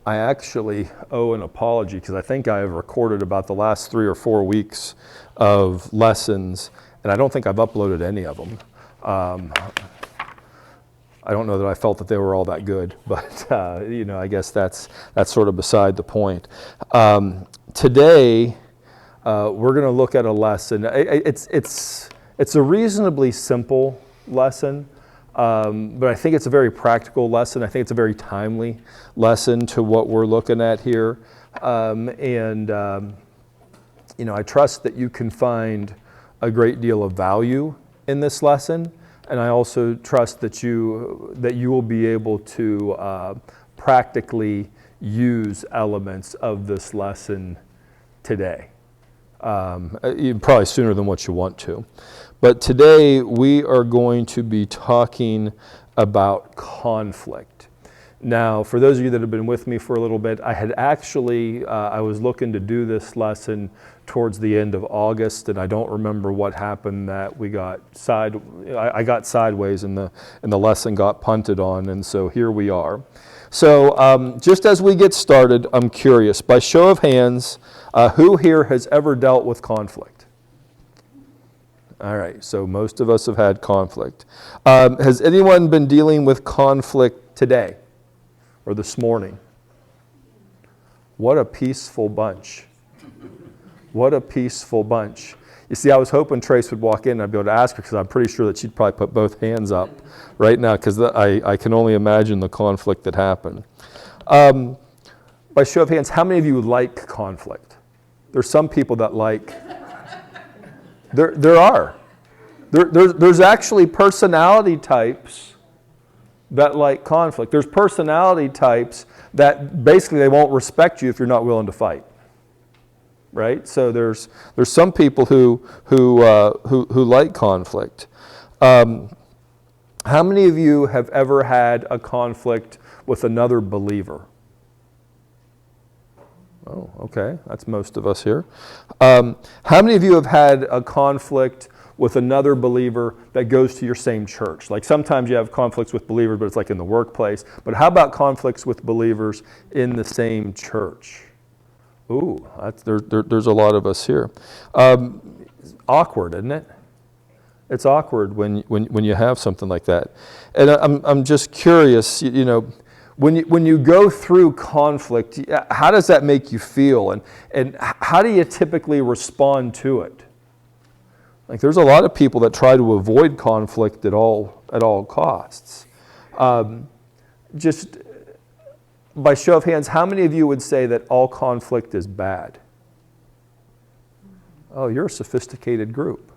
I actually owe an apology because I think I have recorded about the last 3 or 4 weeks of lessons, and I don't think I've uploaded any of them. I don't know that I felt that they were all that good, but I guess that's sort of beside the point. Today, we're going to look at a lesson. It's a reasonably simple lesson. But I think it's a very practical lesson. I think it's a very timely lesson to what we're looking at here. I trust that you can find a great deal of value in this lesson. And I also trust that you will be able to practically use elements of this lesson today. Probably sooner than what you want to. But today we are going to be talking about conflict. Now, for those of you that have been with me for a little bit, I had actually, I was looking to do this lesson towards the end of August, and I don't remember what happened that I got sideways and the lesson got punted on, and so here we are. So just as we get started, I'm curious, by show of hands, who here has ever dealt with conflict? All right, so most of us have had conflict. Has anyone been dealing with conflict today or this morning? What a peaceful bunch. What a peaceful bunch. You see, I was hoping Trace would walk in and I'd be able to ask her because I'm pretty sure that she'd probably put both hands up right now because I can only imagine the conflict that happened. By show of hands, how many of you like conflict? There's some people that like... There are. There's actually personality types that like conflict. There's personality types that basically they won't respect you if you're not willing to fight. Right? So there's some people who like conflict. How many of you have ever had a conflict with another believer? Oh, okay. That's most of us here. How many of you have had a conflict with another believer that goes to your same church? Like sometimes you have conflicts with believers, but it's like in the workplace. But how about conflicts with believers in the same church? Ooh, there's a lot of us here. Awkward, isn't it? It's awkward when you have something like that. And I'm just curious, when you go through conflict, how does that make you feel? And how do you typically respond to it? Like there's a lot of people that try to avoid conflict at all costs. Just by show of hands, how many of you would say that all conflict is bad? Oh, you're a sophisticated group.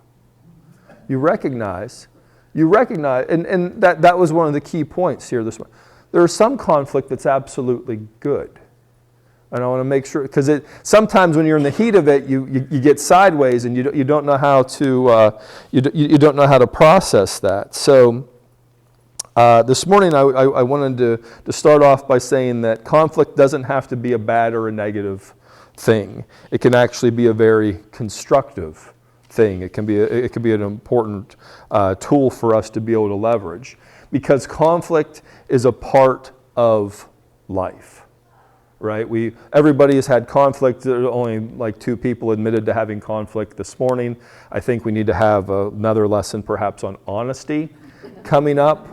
You recognize, and that was one of the key points here this morning. There is some conflict that's absolutely good. And I want to make sure, because sometimes when you're in the heat of it, you get sideways and you don't know how to you don't know how to process that. So this morning I wanted to start off by saying that conflict doesn't have to be a bad or a negative thing. It can actually be a very constructive thing. It can be an important tool for us to be able to leverage, because conflict is a part of life. Right? Everybody has had conflict. There are only like 2 people admitted to having conflict this morning. I think we need to have another lesson perhaps on honesty coming up.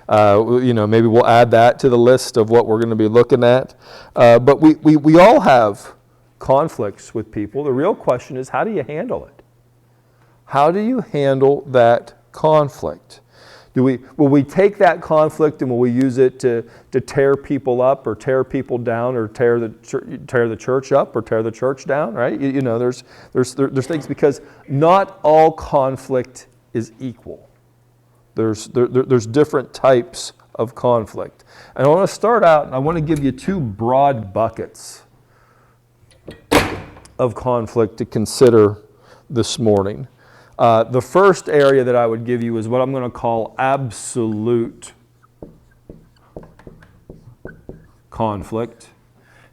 Maybe we'll add that to the list of what we're going to be looking at. But we all have conflicts with people. The real question is, how do you handle it? How do you handle that conflict? Will we take that conflict and will we use it to tear people up or tear people down or tear the church up or tear the church down? Right? There's things, because not all conflict is equal. There's different types of conflict, and I want to start out and I want to give you 2 broad buckets of conflict to consider this morning. The first area that I would give you is what I'm going to call absolute conflict.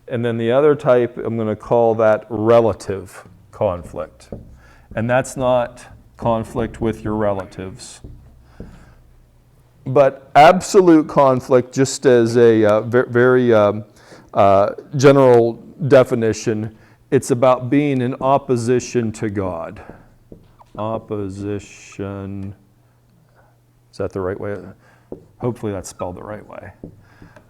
And then the other type, I'm going to call that relative conflict. And that's not conflict with your relatives. But absolute conflict, just as a very general definition, it's about being in opposition to God. Opposition. Is that the right way? Hopefully that's spelled the right way,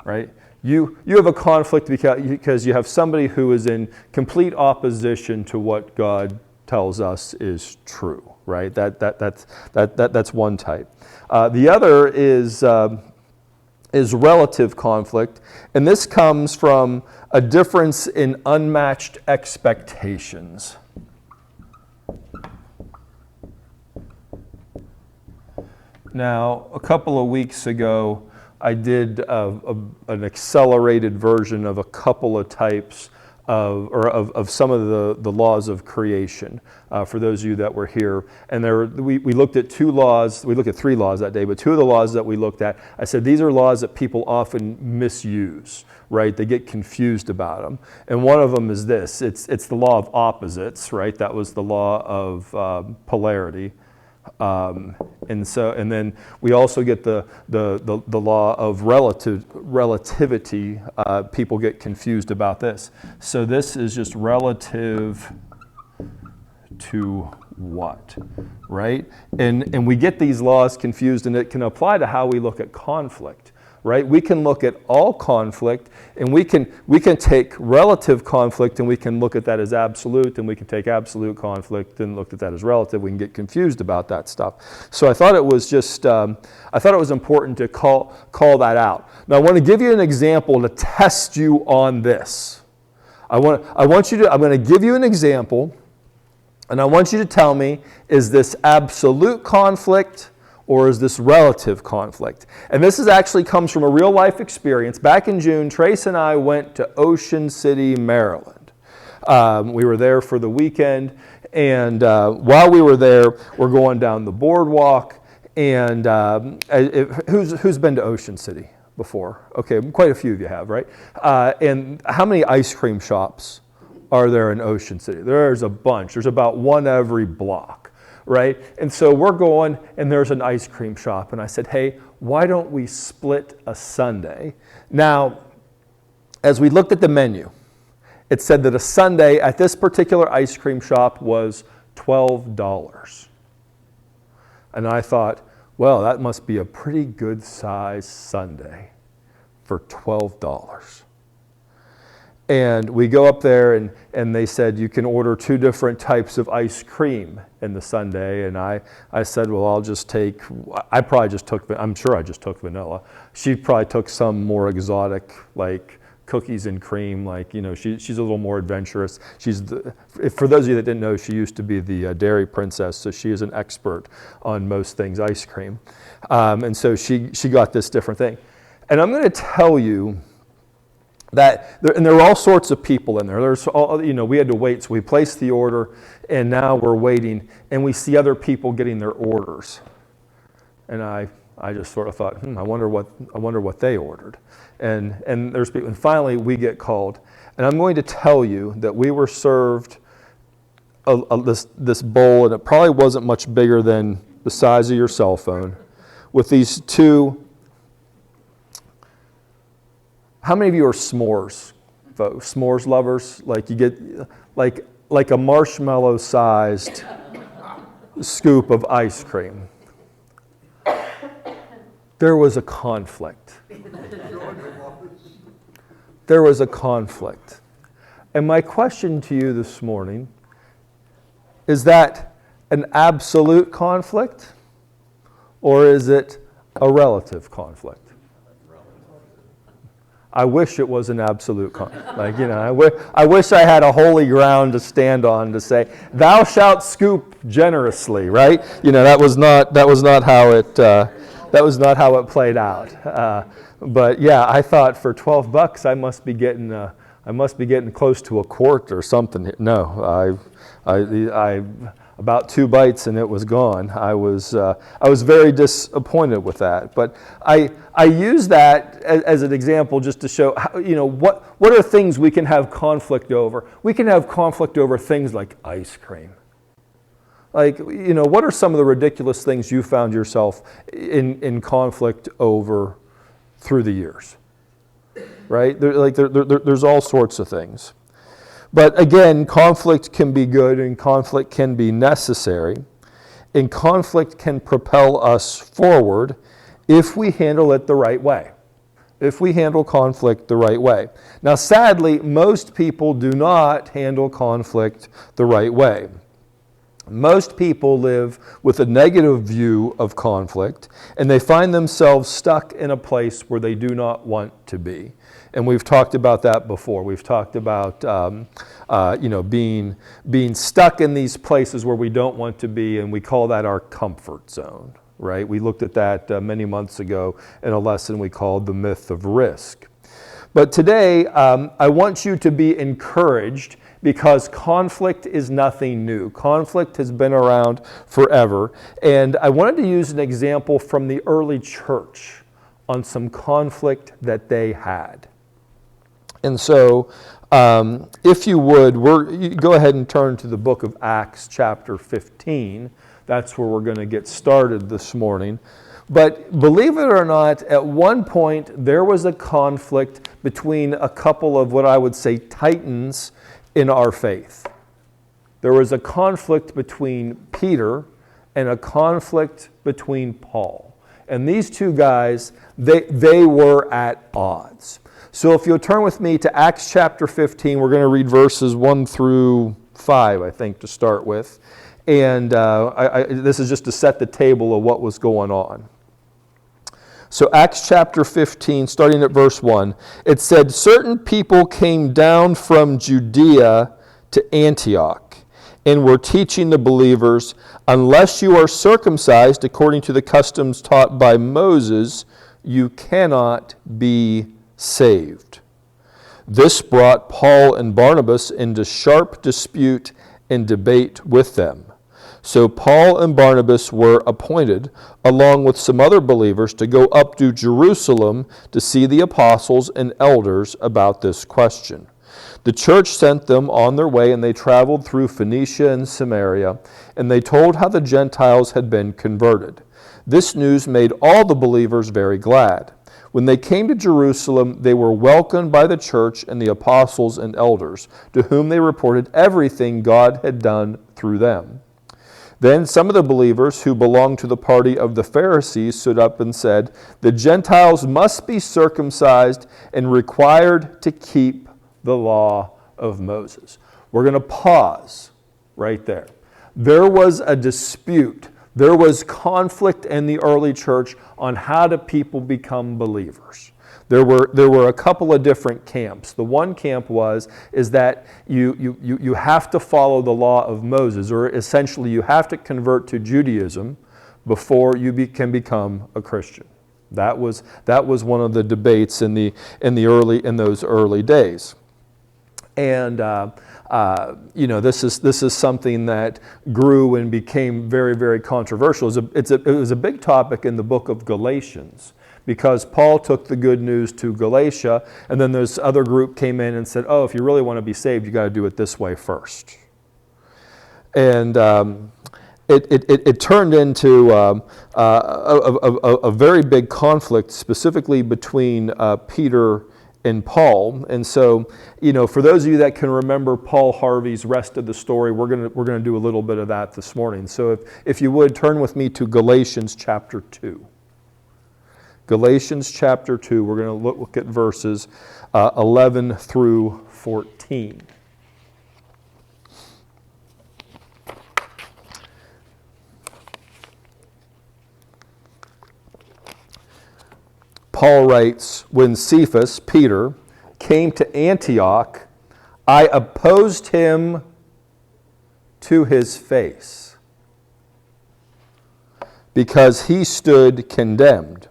right? You have a conflict because you have somebody who is in complete opposition to what God tells us is true, right? That's one type. The other is relative conflict, and this comes from a difference in unmatched expectations. Now, a couple of weeks ago, I did an accelerated version of a couple of types of some of the laws of creation, for those of you that were here. And we looked at two laws. We looked at three laws that day, but two of the laws that we looked at, I said these are laws that people often misuse, right? They get confused about them. And one of them is this. It's the law of opposites, right? That was the law of polarity. And then we also get the law of relativity. People get confused about this. So this is just relative to what, right? And we get these laws confused, and it can apply to how we look at conflict, right? We can look at all conflict, and we can take relative conflict and we can look at that as absolute, and we can take absolute conflict and look at that as relative. We can get confused about that stuff. So I thought it was just I thought it was important to call that out. Now I want to give you an example to test you on this. I'm going to give you an example, and I want you to tell me, is this absolute conflict or is this relative conflict? And this actually comes from a real life experience. Back in June, Trace and I went to Ocean City, Maryland. We were there for the weekend, and while we were there, we're going down the boardwalk. And who's been to Ocean City before? Okay, quite a few of you have, right? And how many ice cream shops are there in Ocean City? There's a bunch. There's about one every block, right? And so we're going, and there's an ice cream shop. And I said, hey, why don't we split a sundae? Now, as we looked at the menu, it said that a sundae at this particular ice cream shop was $12. And I thought, well, that must be a pretty good size sundae for $12. And we go up there, and they said you can order two different types of ice cream in the sundae. And I said, well, I'm sure I just took vanilla. She probably took some more exotic, like cookies and cream, like, you know, she's a little more adventurous. For those of you that didn't know, she used to be the dairy princess, so she is an expert on most things ice cream. And so she got this different thing. And I'm going to tell you that, and there are all sorts of people in there. There's all, you know, we had to wait, so we placed the order, and now we're waiting, and we see other people getting their orders. And I just sort of thought, I wonder what they ordered. And there's people, and finally we get called, and I'm going to tell you that we were served this bowl, and it probably wasn't much bigger than the size of your cell phone, with these two. How many of you are s'mores folks? S'mores lovers? Like you get like a marshmallow-sized scoop of ice cream. There was a conflict. There was a conflict. And my question to you this morning, is that an absolute conflict, or is it a relative conflict? I wish it was an absolute conflict. Like, you know, I wish I had a holy ground to stand on to say, "Thou shalt scoop generously," right? You know, that was not how it played out. But yeah, I thought for $12 I must be getting close to a quart or something. No, I about 2 bites and it was gone. I was very disappointed with that. But I use that as an example just to show how, you know, what are things we can have conflict over. We can have conflict over things like ice cream. Like, what are some of the ridiculous things you found yourself in conflict over through the years? Right? There's all sorts of things. But again, conflict can be good and conflict can be necessary. And conflict can propel us forward if we handle it the right way. If we handle conflict the right way. Now, sadly, most people do not handle conflict the right way. Most people live with a negative view of conflict, and they find themselves stuck in a place where they do not want to be. And we've talked about that before. We've talked about being stuck in these places where we don't want to be, and we call that our comfort zone, right? We looked at that many months ago in a lesson we called The Myth of Risk. But today, I want you to be encouraged because conflict is nothing new. Conflict has been around forever. And I wanted to use an example from the early church on some conflict that they had. And so, if you would, you go ahead and turn to the book of Acts chapter 15. That's where we're going to get started this morning. But believe it or not, at one point there was a conflict between a couple of what I would say titans in our faith. There was a conflict between Peter and a conflict between Paul. And these two guys, they were at odds. So if you'll turn with me to Acts chapter 15, we're going to read verses 1 through 5, I think, to start with. And this is just to set the table of what was going on. So Acts chapter 15, starting at verse 1, it said, "Certain people came down from Judea to Antioch and were teaching the believers, 'Unless you are circumcised according to the customs taught by Moses, you cannot be saved.' This brought Paul and Barnabas into sharp dispute and debate with them. So Paul and Barnabas were appointed, along with some other believers, to go up to Jerusalem to see the apostles and elders about this question. The church sent them on their way, and they traveled through Phoenicia and Samaria, and they told how the Gentiles had been converted. This news made all the believers very glad. When they came to Jerusalem, they were welcomed by the church and the apostles and elders, to whom they reported everything God had done through them. Then some of the believers who belonged to the party of the Pharisees stood up and said, 'The Gentiles must be circumcised and required to keep the law of Moses.'" We're going to pause right there. There was a dispute. There was conflict in the early church on how do people become believers. There were a couple of different camps. The one camp is that you have to follow the law of Moses, or essentially you have to convert to Judaism before you can become a Christian. That was one of the debates in those early days. And this is something that grew and became very, very controversial. It was a big topic in the book of Galatians, because Paul took the good news to Galatia, and then this other group came in and said, "Oh, if you really want to be saved, you got to do it this way first." And it turned into a very big conflict, specifically between Peter and Paul. And so, for those of you that can remember Paul Harvey's rest of the story, we're gonna do a little bit of that this morning. So if you would, turn with me to Galatians chapter 2. Galatians chapter 2, we're going to look at verses 11 through 14. Paul writes, "When Cephas, Peter, came to Antioch, I opposed him to his face, because he stood condemned.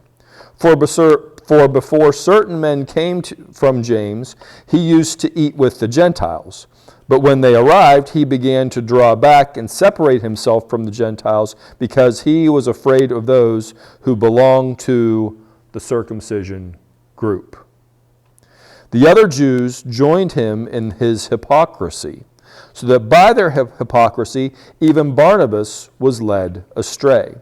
For before certain men came from James, he used to eat with the Gentiles. But when they arrived, he began to draw back and separate himself from the Gentiles, because he was afraid of those who belonged to the circumcision group. The other Jews joined him in his hypocrisy. so that by their hypocrisy even Barnabas was led astray.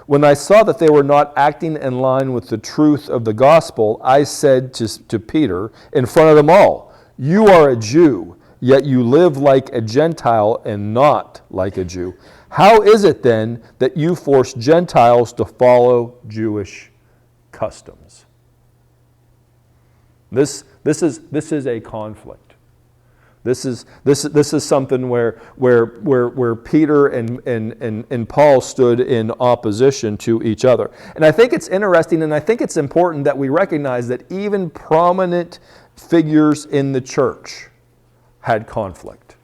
When I saw that they were not acting in line with the truth of the gospel, I said to Peter in front of them all, "You are a Jew, yet you live like a Gentile and not like a Jew. How is it then that you force Gentiles to follow Jewish customs?" This is a conflict. This is something where Peter and Paul stood in opposition to each other. And I think it's interesting, and I think it's important that we recognize that even prominent figures in the church had conflict.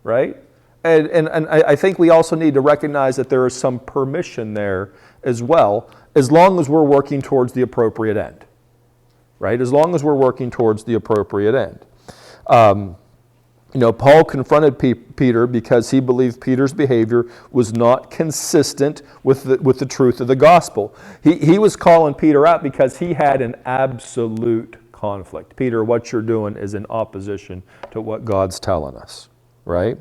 Right? And I think we also need to recognize that there is some permission there as well, as long as we're working towards the appropriate end. Right? As long as we're working towards the appropriate end. Paul confronted Peter because he believed Peter's behavior was not consistent with the truth of the gospel. He was calling Peter out because he had an absolute conflict. Peter, what you're doing is in opposition to what God's telling us, right?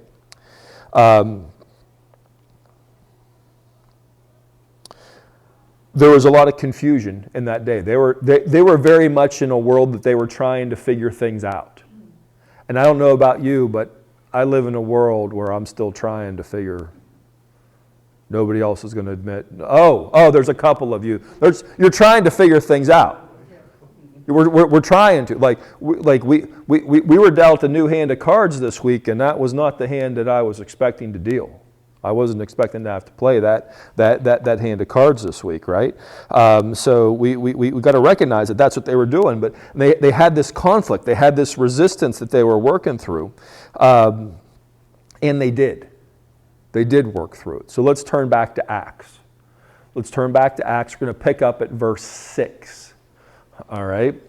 There was a lot of confusion in that day. They were very much in a world that they were trying to figure things out. And I don't know about you, but I live in a world where I'm still trying to figure. Nobody else is going to admit, oh, there's a couple of you. You're trying to figure things out. We're trying to. We were dealt a new hand of cards this week, and that was not the hand that I was expecting to deal. I wasn't expecting to have to play that hand of cards this week, right? So we got to recognize that that's what they were doing. But they had this conflict. They had this resistance that they were working through. And they did. They did work through it. So let's turn back to Acts. We're going to pick up at verse 6. All right?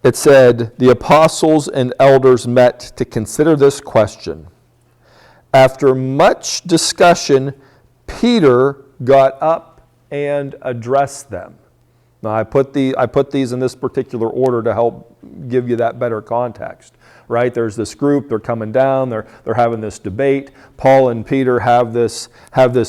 It said, "The apostles and elders met to consider this question. After much discussion, Peter got up and addressed them." Now, I put these in this particular order to help give you that better context, right? There's this group, they're coming down, they're having this debate. Paul and Peter have this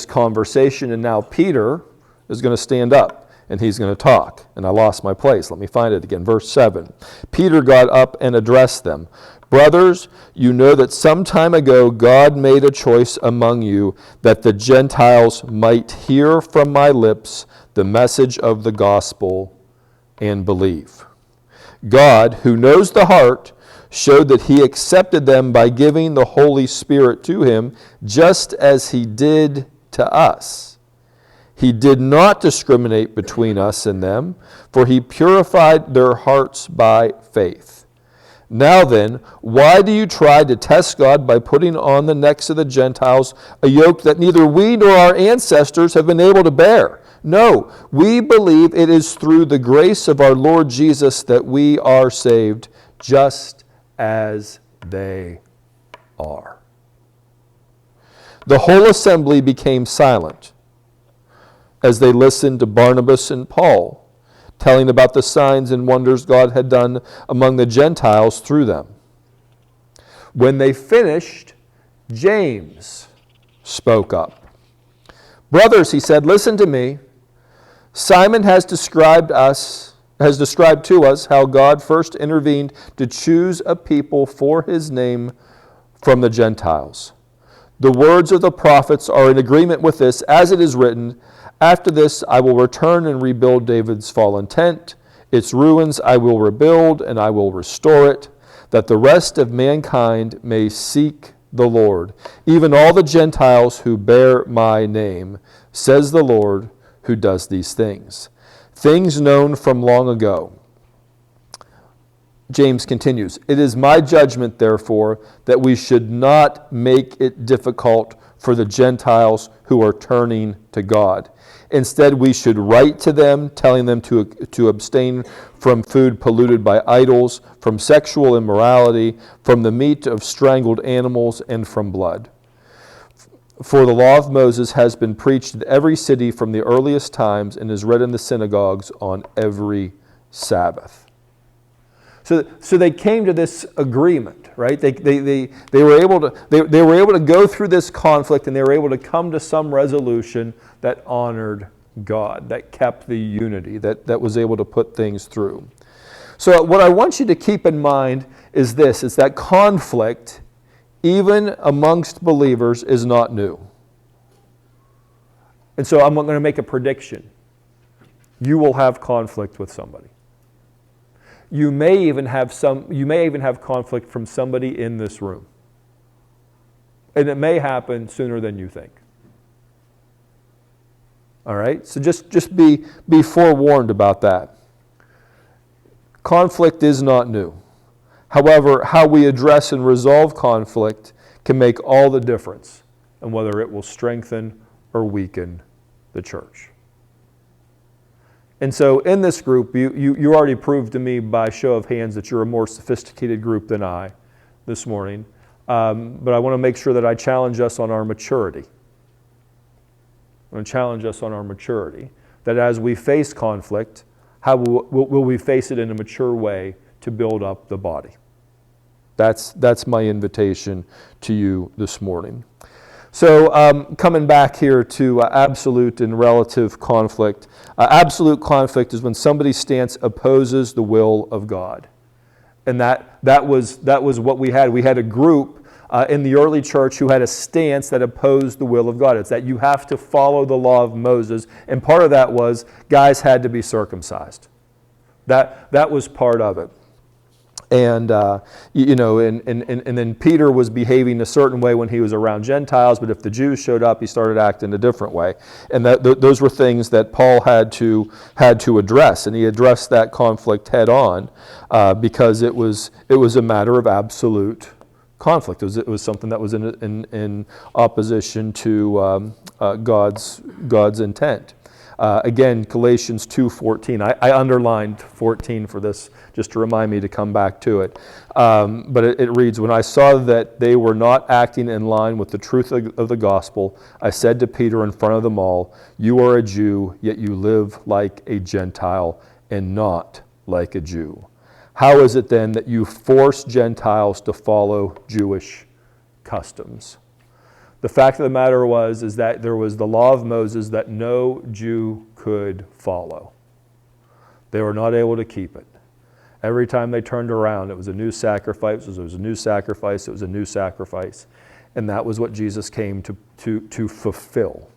conversation, and now Peter is going to stand up and he's going to talk. And I lost my place. Let me find it again. Verse 7. "Peter got up and addressed them. 'Brothers, you know that some time ago God made a choice among you that the Gentiles might hear from my lips the message of the gospel and believe. God, who knows the heart, showed that he accepted them by giving the Holy Spirit to him, just as he did to us. He did not discriminate between us and them, for he purified their hearts by faith. Now then, why do you try to test God by putting on the necks of the Gentiles a yoke that neither we nor our ancestors have been able to bear? No, we believe it is through the grace of our Lord Jesus that we are saved, just as they are." The whole assembly became silent as they listened to Barnabas and Paul, telling about the signs and wonders God had done among the Gentiles through them. When they finished, James spoke up. "Brothers," he said, "listen to me. Simon has described to us how God first intervened to choose a people for his name from the Gentiles. The words of the prophets are in agreement with this, as it is written, 'After this I will return and rebuild David's fallen tent. Its ruins I will rebuild, and I will restore it, that the rest of mankind may seek the Lord, even all the Gentiles who bear my name, says the Lord who does these things.'" Things known from long ago. James continues, "It is my judgment, therefore, that we should not make it difficult for the Gentiles who are turning to God. Instead, we should write to them, telling them to abstain from food polluted by idols, from sexual immorality, from the meat of strangled animals, and from blood. For the law of Moses has been preached in every city from the earliest times and is read in the synagogues on every Sabbath." So they came to this agreement, right? They were able to go through this conflict, and they were able to come to some resolution that honored God, that kept the unity, that was able to put things through. So what I want you to keep in mind is this, is that conflict, even amongst believers, is not new. And so I'm going to make a prediction. You will have conflict with somebody. You may even have conflict from somebody in this room. And it may happen sooner than you think. All right? So just be forewarned about that. Conflict is not new. However, how we address and resolve conflict can make all the difference in whether it will strengthen or weaken the church. And so in this group, you already proved to me by show of hands that you're a more sophisticated group than I this morning. But I want to make sure that I challenge us on our maturity. I want to challenge us on our maturity. That as we face conflict, how will we face it in a mature way to build up the body? That's my invitation to you this morning. So coming back here to absolute and relative conflict. Absolute conflict is when somebody's stance opposes the will of God. And that was what we had. We had a group in the early church who had a stance that opposed the will of God. It's that you have to follow the law of Moses. And part of that was guys had to be circumcised. That was part of it. And and then Peter was behaving a certain way when he was around Gentiles, but if the Jews showed up, he started acting a different way. And those were things that Paul had to address, and he addressed that conflict head on because it was a matter of absolute conflict. It was something that was in opposition to God's intent. Again, Galatians 2:14. I underlined 14 for this just to remind me to come back to it. But it reads, "When I saw that they were not acting in line with the truth of the gospel, I said to Peter in front of them all, 'You are a Jew, yet you live like a Gentile and not like a Jew. How is it then that you force Gentiles to follow Jewish customs?'" The fact of the matter is that there was the law of Moses that no Jew could follow. They were not able to keep it. Every time they turned around, it was a new sacrifice, it was a new sacrifice, it was a new sacrifice. And that was what Jesus came to fulfill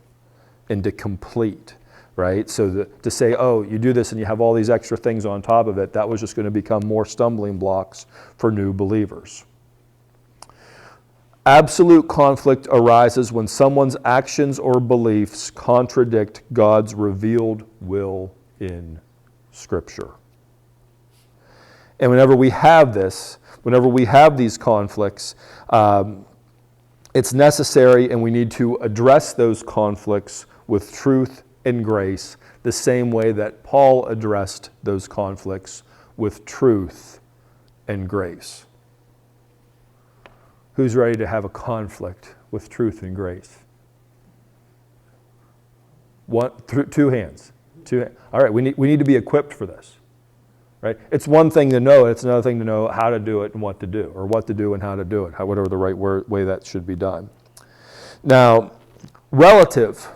and to complete, right? So to say, oh, you do this and you have all these extra things on top of it, that was just going to become more stumbling blocks for new believers. Absolute conflict arises when someone's actions or beliefs contradict God's revealed will in Scripture. And whenever we have these conflicts, it's necessary and we need to address those conflicts with truth and grace the same way that Paul addressed those conflicts with truth and grace. Who's ready to have a conflict with truth and grace? Two hands. All right, we need to be equipped for this. Right? It's one thing to know, it's another thing to know how to do it and what to do, or what to do and how to do it, whatever the right way that should be done. Now, relative.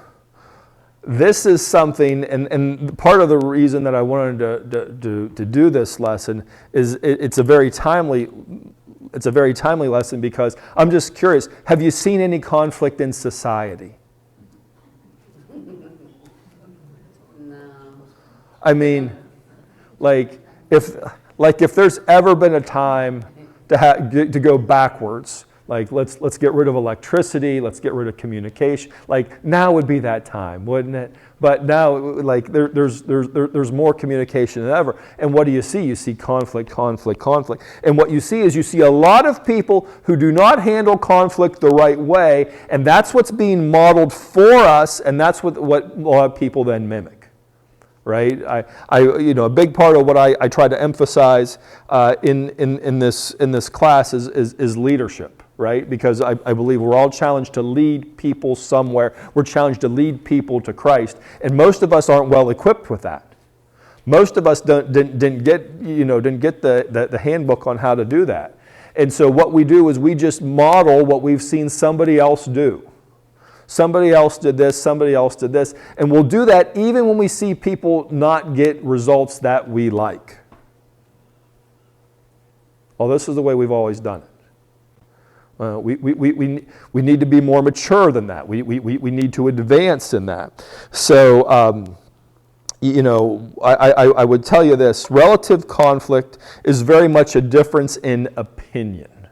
This is something, and part of the reason that I wanted to do this lesson is it's a very timely lesson because I'm just curious, have you seen any conflict in society? No. I mean, if there's ever been a time to go backwards, like let's get rid of electricity, let's get rid of communication, like now would be that time, wouldn't it? But now, like there's more communication than ever. And what do you see? You see conflict. And what you see is a lot of people who do not handle conflict the right way, and that's what's being modeled for us, and that's what a lot of people then mimic. Right, a big part of what I try to emphasize in this class is leadership, right? Because I believe we're all challenged to lead people somewhere. We're challenged to lead people to Christ, and most of us aren't well equipped with that. Most of us didn't get the handbook on how to do that. And so what we do is we just model what we've seen somebody else do. Somebody else did this, somebody else did this. And we'll do that even when we see people not get results that we like. Well, this is the way we've always done it. We need to be more mature than that. We need to advance in that. So, I would tell you this. Relative conflict is very much a difference in opinion.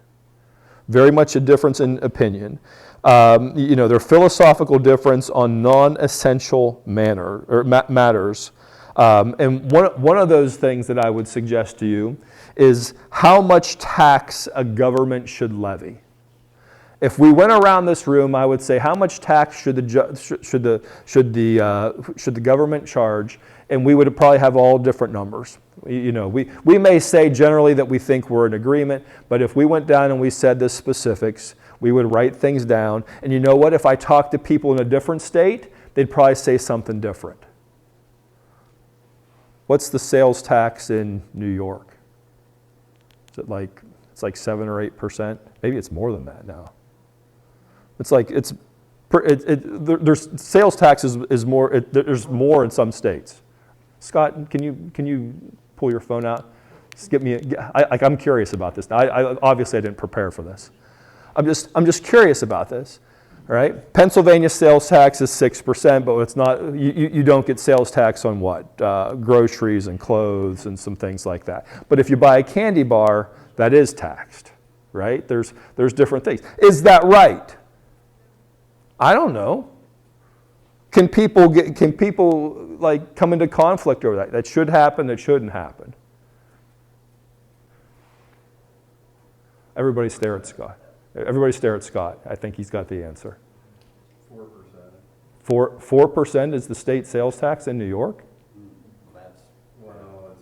Very much a difference in opinion. Their philosophical difference on non-essential matters. And one of those things that I would suggest to you is how much tax a government should levy. If we went around this room, I would say, how much tax should the government charge? And we would probably have all different numbers. We may say generally that we think we're in agreement, but if we went down and we said the specifics, we would write things down. And you know what? If I talked to people in a different state, they'd probably say something different. What's the sales tax in New York? Is it it's like 7 or 8%? Maybe it's more than that now. There's sales tax is more. There's more in some states. Scott, can you pull your phone out? Just get me. I'm curious about this. Now, obviously I didn't prepare for this. I'm just curious about this. All right. Pennsylvania sales tax is 6%, but it's not. You don't get sales tax on what? Groceries and clothes and some things like that. But if you buy a candy bar, that is taxed, right? There's different things. Is that right? I don't know. Can people come into conflict over that? That should happen, that shouldn't happen. Everybody stare at Scott. Everybody stare at Scott. I think he's got the answer. 4%. 4% is the state sales tax in New York? It's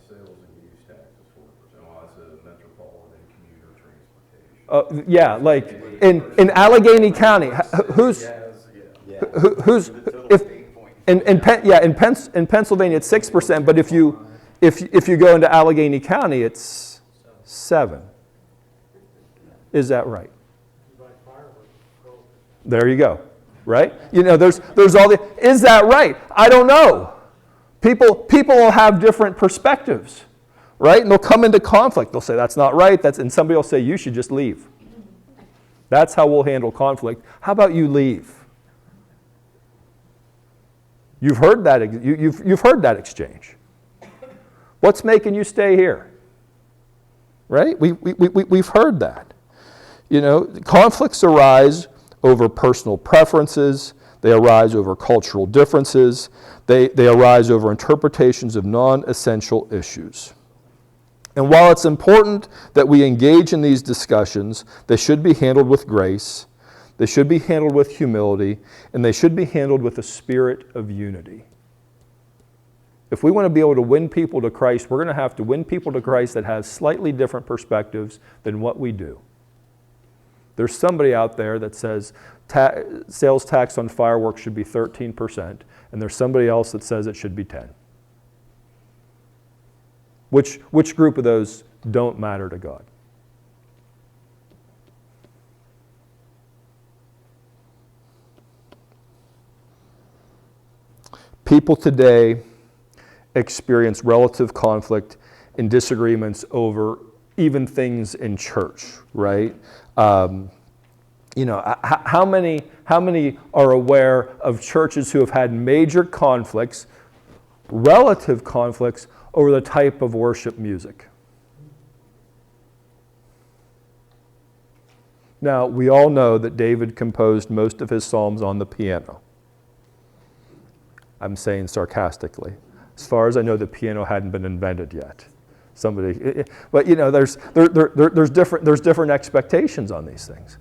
sales and use tax is 4%. Well, it's a metropolitan commuter transportation. Yeah, like in Allegheny County, in Pennsylvania it's 6%, but if you go into Allegheny County it's 7%. Is that right? There you go. Right? There's all the. Is that right? I don't know. People will have different perspectives, right? And they'll come into conflict. They'll say that's not right. And somebody will say you should just leave. That's how we'll handle conflict. How about you leave? You've heard that. You've heard that exchange. What's making you stay here? Right? We've heard that. Conflicts arise over personal preferences. They arise over cultural differences. They arise over interpretations of non-essential issues. And while it's important that we engage in these discussions, they should be handled with grace, they should be handled with humility, and they should be handled with a spirit of unity. If we want to be able to win people to Christ, we're going to have to win people to Christ that have slightly different perspectives than what we do. There's somebody out there that says sales tax on fireworks should be 13%, and there's somebody else that says it should be 10%. Which group of those don't matter to God? People today experience relative conflict and disagreements over even things in church, right? How many are aware of churches who have had major conflicts, relative conflicts, over the type of worship music? Now, we all know that David composed most of his psalms on the piano. I'm saying sarcastically. As far as I know, the piano hadn't been invented yet. But there's different expectations on these things,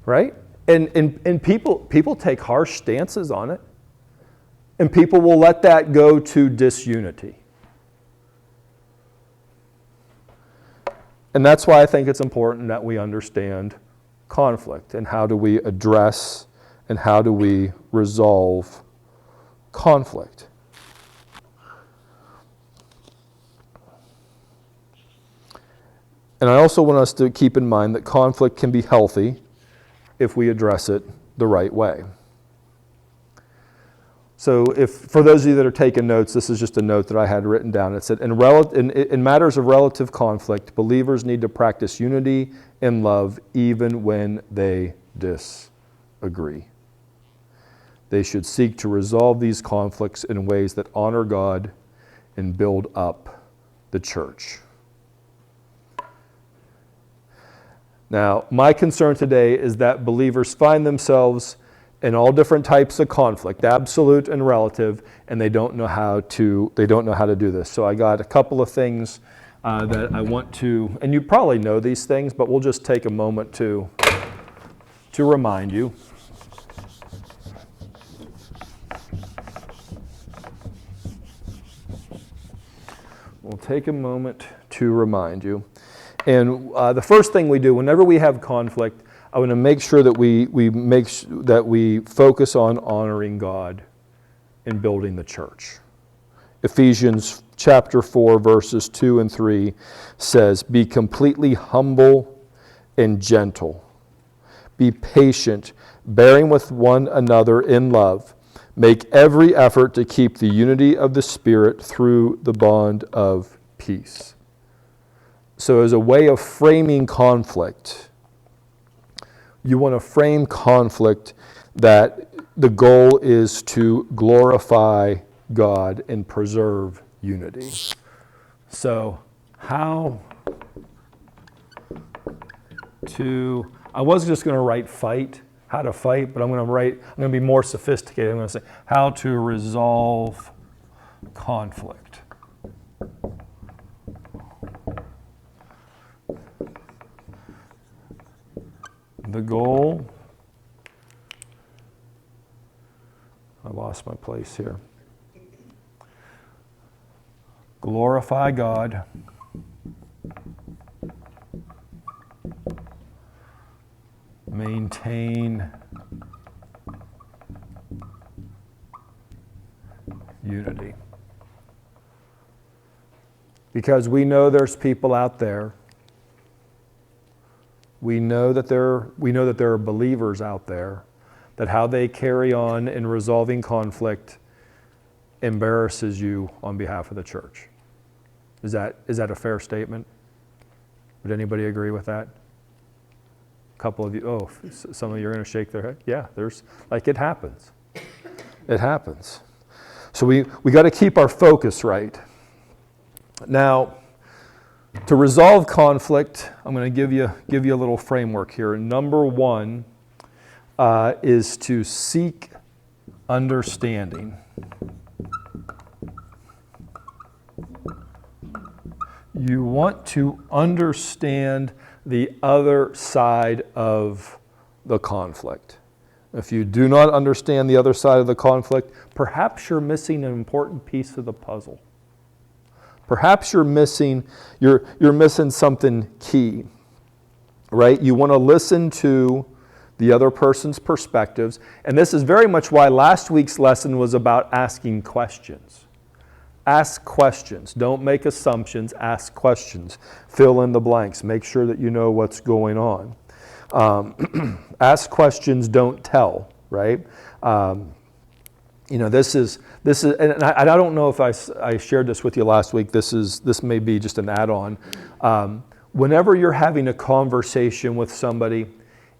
right? And people take harsh stances on it, and people will let that go to disunity. And that's why I think it's important that we understand conflict and how do we address and how do we resolve conflict. And I also want us to keep in mind that conflict can be healthy if we address it the right way. So for those of you that are taking notes, this is just a note that I had written down. It said, in matters of relative conflict, believers need to practice unity and love even when they disagree. They should seek to resolve these conflicts in ways that honor God and build up the church. Now, my concern today is that believers find themselves in all different types of conflict, absolute and relative, and they don't know how to do this. So I got a couple of things that I want to, and you probably know these things, but we'll just take a moment to remind you. We'll take a moment to remind you. And the first thing we do whenever we have conflict, I want to make sure that we focus on honoring God and building the church. Ephesians chapter 4, verses 2 and 3 says, "Be completely humble and gentle. Be patient, bearing with one another in love. Make every effort to keep the unity of the Spirit through the bond of peace." So as a way of framing conflict, you want to frame conflict that the goal is to glorify God and preserve unity. So I was just going to write how to fight, but I'm going to be more sophisticated. I'm going to say how to resolve conflict. The goal, I lost my place here. Glorify God. Maintain unity. Because we know there's people out there. We know that there are believers out there that how they carry on in resolving conflict embarrasses you on behalf of the church. Is that a fair statement? Would anybody agree with that? A couple of you, some of you are going to shake their head. Yeah, it happens. It happens. So we got to keep our focus right. Now, to resolve conflict, I'm going to give you a little framework here. Number one is to seek understanding. You want to understand the other side of the conflict. If you do not understand the other side of the conflict, perhaps you're missing an important piece of the puzzle. Perhaps you're missing something key, right? You want to listen to the other person's perspectives, and this is very much why last week's lesson was about asking questions. Ask questions. Don't make assumptions. Ask questions. Fill in the blanks. Make sure that you know what's going on. Ask questions. Don't tell. Right? This is, and I don't know if I shared this with you last week. This may be just an add-on. Whenever you're having a conversation with somebody,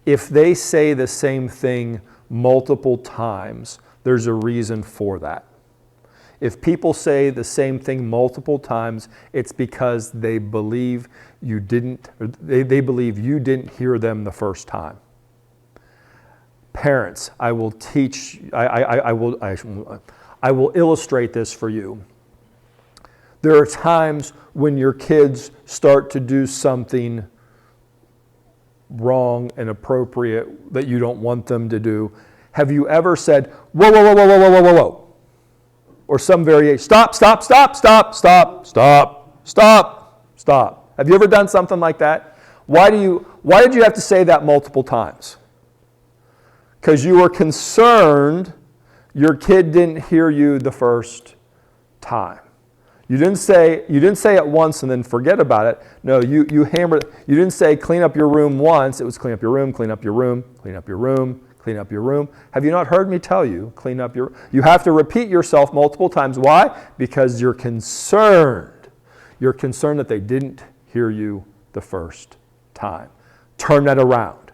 if they say the same thing multiple times, there's a reason for that. If people say the same thing multiple times, it's because they believe you didn't hear them the first time. Parents, I will illustrate this for you. There are times when your kids start to do something wrong and inappropriate that you don't want them to do. Have you ever said, whoa, whoa, whoa, whoa, whoa, whoa, whoa, whoa? Or some variation, stop. Have you ever done something like that? Why did you have to say that multiple times? Because you were concerned your kid didn't hear you the first time. You didn't say it once and then forget about it. No, you hammered. You didn't say clean up your room once. It was clean up your room, clean up your room, clean up your room, clean up your room. Have you not heard me tell you, clean up your... You have to repeat yourself multiple times. Why? Because you're concerned. You're concerned that they didn't hear you the first time. Turn that around.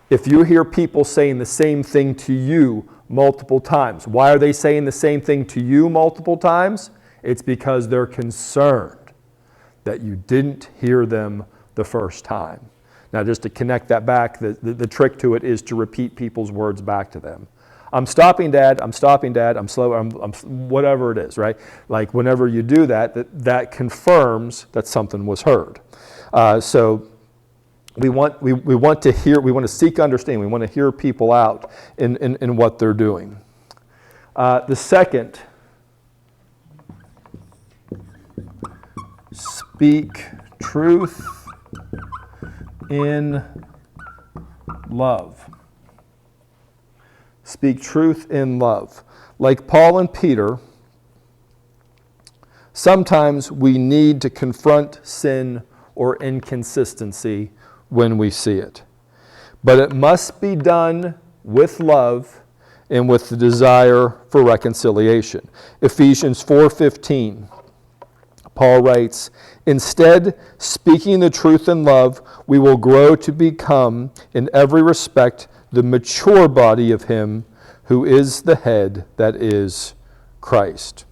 If you hear people saying the same thing to you multiple times, why are they saying the same thing to you multiple times? It's because they're concerned that you didn't hear them the first time. Now, just to connect that back, the trick to it is to repeat people's words back to them. I'm stopping, Dad. I'm stopping, Dad. I'm slow. I'm whatever it is, right? Like whenever you do that confirms that something was heard. So we want to hear. We want to seek understanding. We want to hear people out in what they're doing. The second, speak truth in love. Speak truth in love. Like Paul and Peter, sometimes we need to confront sin or inconsistency when we see it. But it must be done with love and with the desire for reconciliation. Ephesians 4:15. Paul writes, instead, speaking the truth in love, we will grow to become, in every respect, the mature body of Him who is the head, that is Christ.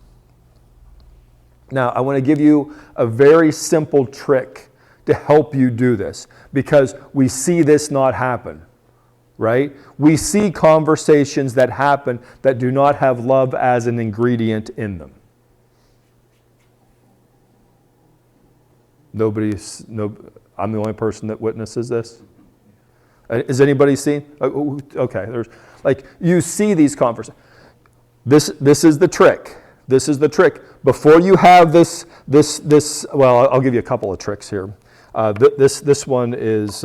Now, I want to give you a very simple trick to help you do this, because we see this not happen, right? We see conversations that happen that do not have love as an ingredient in them. I'm the only person that witnesses this. Is anybody seen? Okay, there's like you see these conversations. This is the trick. This is the trick. Before you have this. Well, I'll give you a couple of tricks here. This one is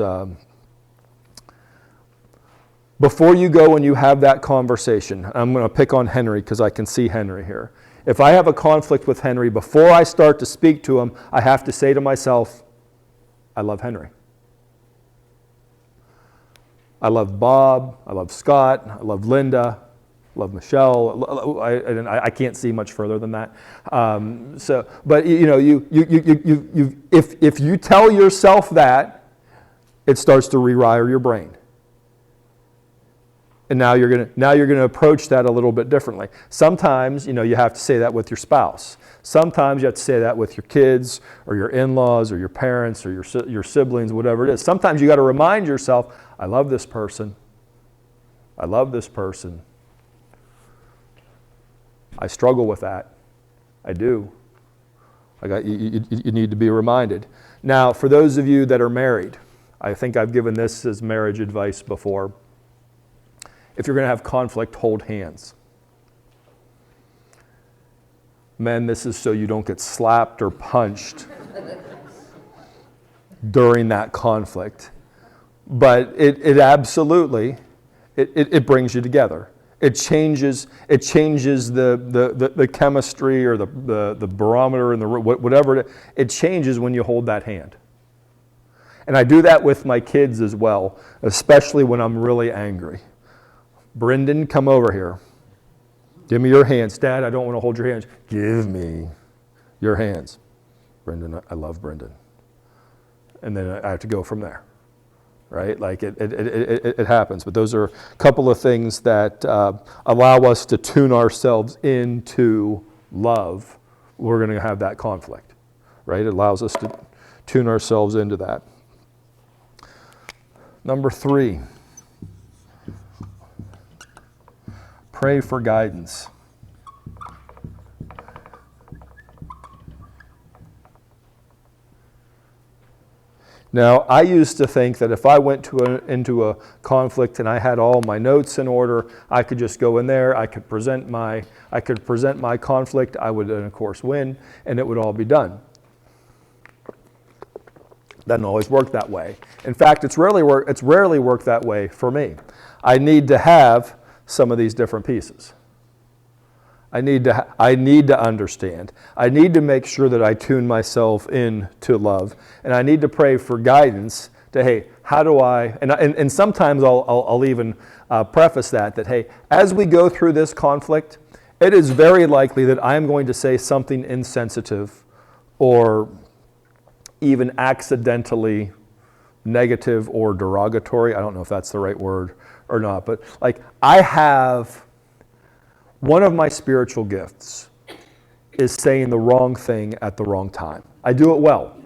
before you go and you have that conversation. I'm going to pick on Henry because I can see Henry here. If I have a conflict with Henry, before I start to speak to him, I have to say to myself, I love Henry. I love Bob. I love Scott. I love Linda. I love Michelle. I can't see much further than that. But you know, if you tell yourself that, it starts to rewire your brain. And now you're gonna approach that a little bit differently. Sometimes, you have to say that with your spouse. Sometimes you have to say that with your kids or your in-laws or your parents or your siblings, whatever it is. Sometimes you got to remind yourself, I love this person. I love this person. I struggle with that. I do. You need to be reminded. Now, for those of you that are married, I think I've given this as marriage advice before. If you're going to have conflict, hold hands. Men, this is so you don't get slapped or punched during that conflict. But it absolutely, it brings you together. It changes the chemistry or the barometer and whatever it changes when you hold that hand. And I do that with my kids as well, especially when I'm really angry. Brendan, come over here. Give me your hands. Dad, I don't want to hold your hands. Give me your hands. Brendan, I love Brendan. And then I have to go from there, right? Like it happens. But those are a couple of things that allow us to tune ourselves into love. We're going to have that conflict, right? It allows us to tune ourselves into that. Number 3. Pray for guidance. Now, I used to think that if I went into a conflict and I had all my notes in order, I could just go in there, I could present my conflict, I would then of course win, and it would all be done. Doesn't always work that way. In fact, it's rarely worked that way for me. I need to have some of these different pieces. I need to understand. I need to make sure that I tune myself in to love. And I need to pray for guidance to, hey, how do I, and sometimes I'll even preface that, hey, as we go through this conflict, it is very likely that I'm going to say something insensitive or even accidentally negative or derogatory. I don't know if that's the right word or not, but like I have, one of my spiritual gifts is saying the wrong thing at the wrong time. I do it well.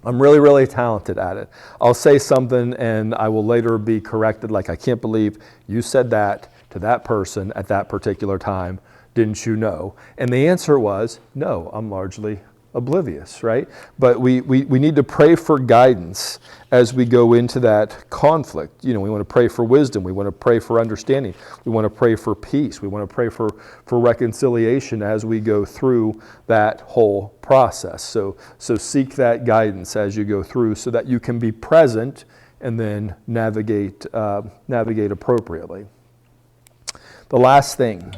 I'm really, really talented at it. I'll say something and I will later be corrected, like, I can't believe you said that to that person at that particular time. Didn't you know? And the answer was, no, I'm largely oblivious, right? But we need to pray for guidance as we go into that conflict. You know, we want to pray for wisdom. We want to pray for understanding. We want to pray for peace. We want to pray for reconciliation as we go through that whole process. So seek that guidance as you go through so that you can be present and then navigate appropriately. The last thing,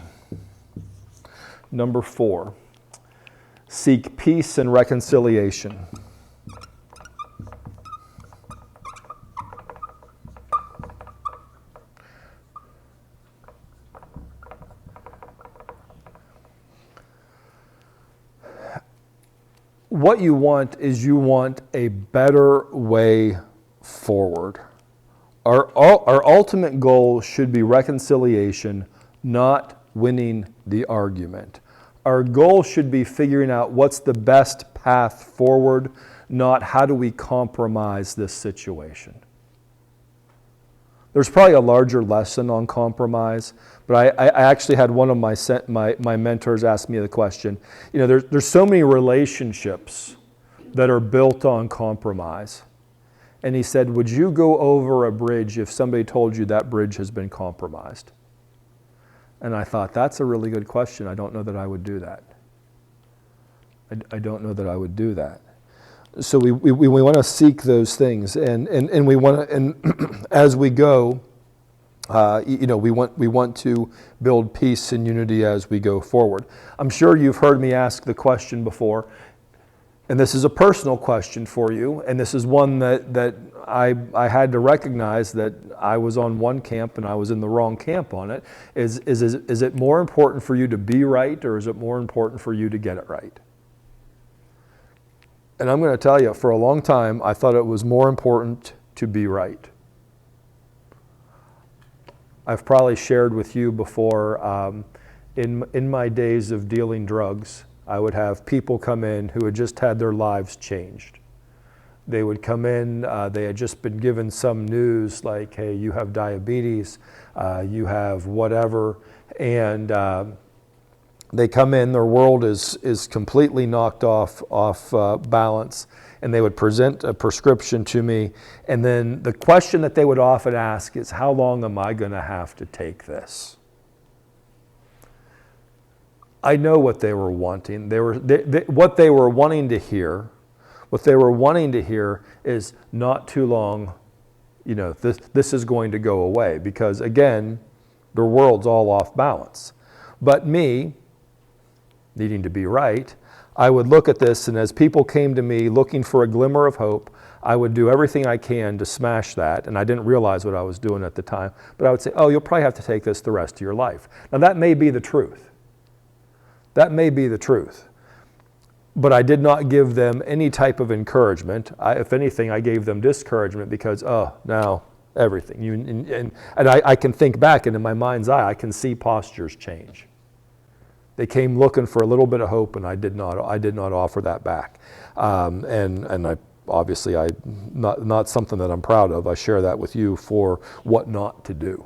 number 4. Seek peace and reconciliation. What you want is you want a better way forward. Our ultimate goal should be reconciliation, not winning the argument. Our goal should be figuring out what's the best path forward, not how do we compromise this situation. There's probably a larger lesson on compromise, but I actually had one of my mentors ask me the question, you know, there's so many relationships that are built on compromise. And he said, would you go over a bridge if somebody told you that bridge has been compromised? And I thought, that's a really good question. I don't know that I would do that. I don't know that I would do that. So we want to seek those things, and we want to, and as we go, we want to build peace and unity as we go forward. I'm sure you've heard me ask the question before, and this is a personal question for you, and this is one that I had to recognize that I was on one camp and I was in the wrong camp on it. Is it more important for you to be right, or is it more important for you to get it right? And I'm going to tell you, for a long time, I thought it was more important to be right. I've probably shared with you before, in my days of dealing drugs, I would have people come in who had just had their lives changed. They would come in, they had just been given some news like, hey, you have diabetes, you have whatever, and they come in, their world is completely knocked off balance, and they would present a prescription to me, and then the question that they would often ask is, how long am I going to have to take this? I know what they were wanting. What they were wanting to hear. What they were wanting to hear is, not too long, you know, this is going to go away, because again, their world's all off balance. But me, needing to be right, I would look at this, and as people came to me looking for a glimmer of hope, I would do everything I can to smash that, and I didn't realize what I was doing at the time, but I would say, oh, you'll probably have to take this the rest of your life. Now that may be the truth. That may be the truth. But I did not give them any type of encouragement. If anything, I gave them discouragement, because, oh, now everything. And I can think back, and in my mind's eye, I can see postures change. They came looking for a little bit of hope, and I did not offer that back. And I obviously, not something that I'm proud of. I share that with you for what not to do.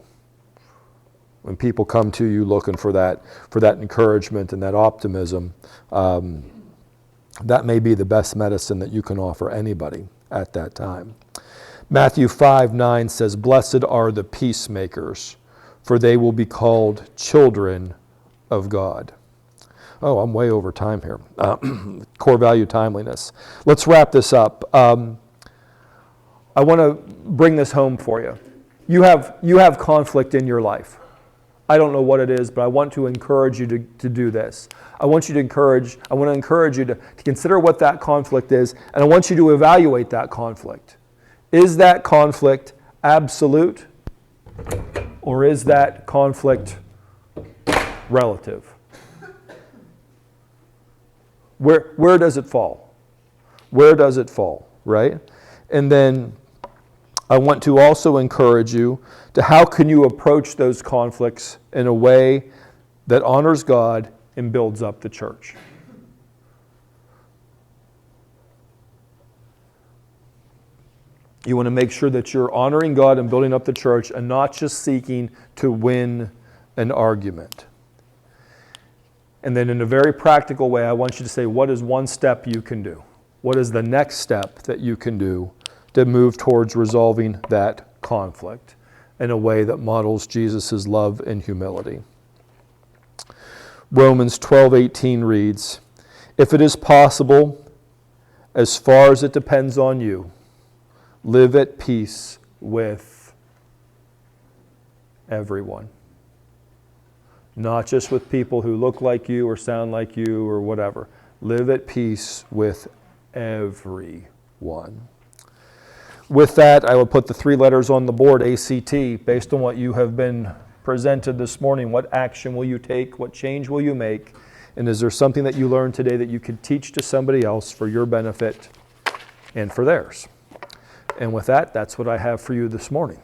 When people come to you looking for that encouragement and that optimism, that may be the best medicine that you can offer anybody at that time. Matthew 5:9 says, "Blessed are the peacemakers, for they will be called children of God." Oh, I'm way over time here. Core value timeliness. Let's wrap this up. I want to bring this home for you. You have conflict in your life. I don't know what it is, but I want to encourage you to do this. I want to encourage you to consider what that conflict is, and I want you to evaluate that conflict. Is that conflict absolute, or is that conflict relative? Where does it fall? Where does it fall, right? And then I want to also encourage you to how can you approach those conflicts in a way that honors God and builds up the church. You want to make sure that you're honoring God and building up the church and not just seeking to win an argument. And then in a very practical way, I want you to say, what is one step you can do? What is the next step that you can do to move towards resolving that conflict in a way that models Jesus' love and humility? Romans 12:18 reads, "If it is possible, as far as it depends on you, live at peace with everyone." Not just with people who look like you or sound like you or whatever. Live at peace with everyone. With that, I will put the 3 letters on the board, ACT, based on what you have been presented this morning. What action will you take? What change will you make? And is there something that you learned today that you could teach to somebody else for your benefit and for theirs? And with that, that's what I have for you this morning.